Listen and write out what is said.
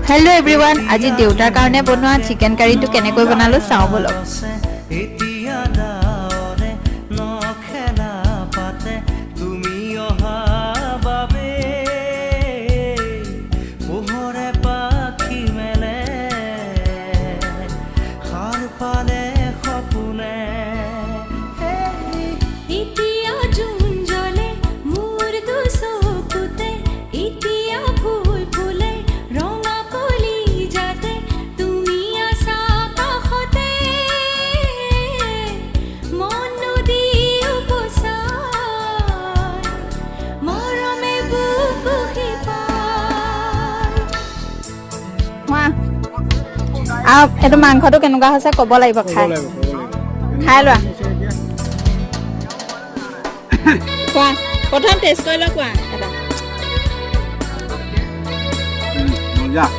hello everyone आज देउतार कारणे बनवा चिकेन कारीটো केनेকৈ বনালো চাও বলক এটো মাংসটো কেনেকুৱা হৈছে কব লাগিব খাই খাই লোৱা কোৱা প্ৰথম টেষ্ট কৰি লোৱা কোৱা এটা